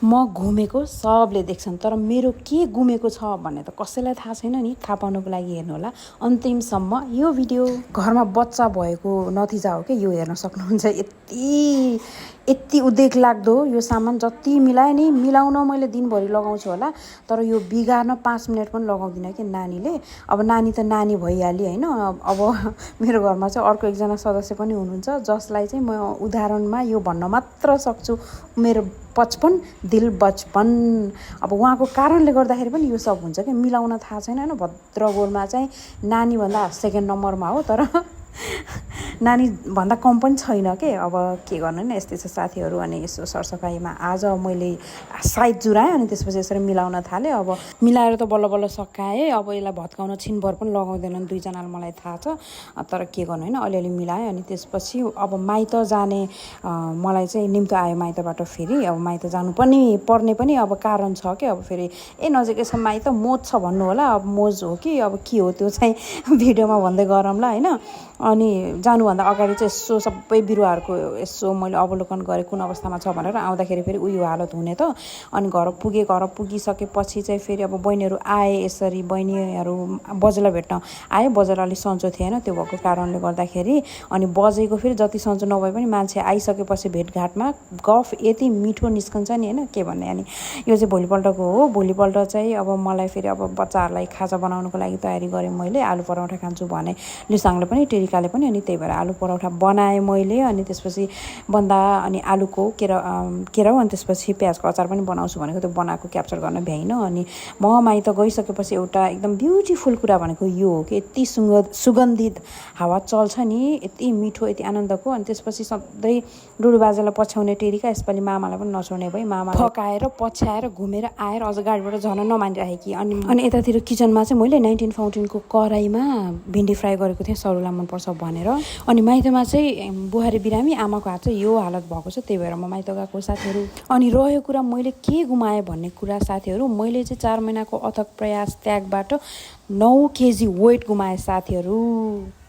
म घुमेको सबले देख्छन्, तर मेरो के गुमेको छ भन्ने त कसैलाई थाहा छैन नि। थाहा पाउनको लागि हेर्नु होला अन्तिमसम्म यो भिडियो। घरमा बच्चा भएको नतिजा हो कि यो, हेर्न सक्नुहुन्छ। यति उद्वेग लाग्दो यो सामान जति मिलाएँ नि, मिलाउन मैले दिनभरि लगाउँछु होला, तर यो बिगार्न 5 मिनट पनि लगाउँदिनँ कि नानीले। अब नानी त नानी भइहाल्यो होइन। अब मेरो घरमा चाहिँ अर्को एकजना सदस्य पनि हुनुहुन्छ जसलाई चाहिँ म उदाहरणमा यो भन्न मात्र सक्छु, मेरो बचपन दिल बचपन। अब उहाँको कारणले गर्दाखेरि पनि यो सब हुन्छ कि मिलाउन थाहा छैन होइन। भद्रगोलमा चाहिँ नानीभन्दा 2nd नम्बरमा हो, तर नानीभन्दा कम पनि छैन के। अब के गर्नु नि, यस्तै छ साथीहरू। अनि यसो सरसफाइमा आज मैले साइड जुराएँ, अनि त्यसपछि यसरी मिलाउन थालेँ। अब मिलाएर त बल्ल बल्ल सकाएँ। अब यसलाई भत्काउन छिनभर पनि लगाउँदैनन् दुईजनालाई, मलाई थाहा छ। तर के गर्नु होइन, अलिअलि मिलाएँ। अनि त्यसपछि अब माइत जाने मलाई चाहिँ निम्तो आयो माइतबाट फेरि। अब माइत जानु पर्ने पनि अब कारण छ कि। अब फेरि नजिकै छ माइत, मोज छ भन्नु होला। अब मोज हो कि अब के हो त्यो चाहिँ भिडियोमा भन्दै गरौँला होइन। अनि जानुभन्दा अगाडि चाहिँ यसो सबै बिरुवाहरूको यसो मैले अवलोकन गरेँ कुन अवस्थामा छ भनेर। आउँदाखेरि फेरि उयो हालत हुने त। अनि घर पुगिसकेपछि चाहिँ फेरि अब बहिनीहरू आए। यसरी बहिनीहरू बजेलाई भेट्न आए। बजेलाई अलिक सन्चो थिएन, त्यो भएको कारणले गर्दाखेरि। अनि बजेको फेरि जति सन्चो नभए पनि मान्छे आइसकेपछि भेटघाटमा गफ यति मिठो निस्कन्छ नि होइन, के भन्ने। अनि यो चाहिँ भोलिपल्टको हो। भोलिपल्ट चाहिँ अब मलाई फेरि अब बच्चाहरूलाई खाजा बनाउनुको लागि तयारी गरेँ मैले। आलु पराठा खान्छु भने लिसाङले पनि टेरिकाले पनि, अनि त्यही भएर आलु पराठा बनाएँ मैले। अनि त्यसपछि बन्दा अनि आलुको केराउ अनि त्यसपछि प्याजको अचार पनि बनाउँछु भनेको, त्यो बनाएको क्याप्चर गर्न भ्याइनँ। अनि म माइत गइसकेपछि एउटा एकदम ब्युटिफुल कुरा भनेको यो हो कि यति सुगन्धित हावा चल्छ नि, यति मिठो, यति आनन्दको। अनि त्यसपछि सधैँ डुडु बाजेलाई पछ्याउने टेरिका, यसपालि मामालाई पनि नछोड्ने भई मामा फकाएर पछ्याएर घुमेर आएर अझ गाडीबाट झन नमानिराखेकी। अनि यतातिर किचनमा चाहिँ मैले 19 फाउन्टेनको कराईमा भिन्डी फ्राई गरेको थिएँ, सरुलाई मनपर्छ भनेर। अनि माइतमा चाहिँ बुहारी बिरामी, आमाको हात चाहिँ यो हालत भएको छ, त्यही भएर म माइत गएको साथीहरू। अनि रह्यो कुरा मैले के गुमाएँ भन्ने कुरा साथीहरू, मैले चाहिँ 4 महिनाको अथक प्रयास त्यागबाट 9 केजी वेट गुमाएँ साथीहरू।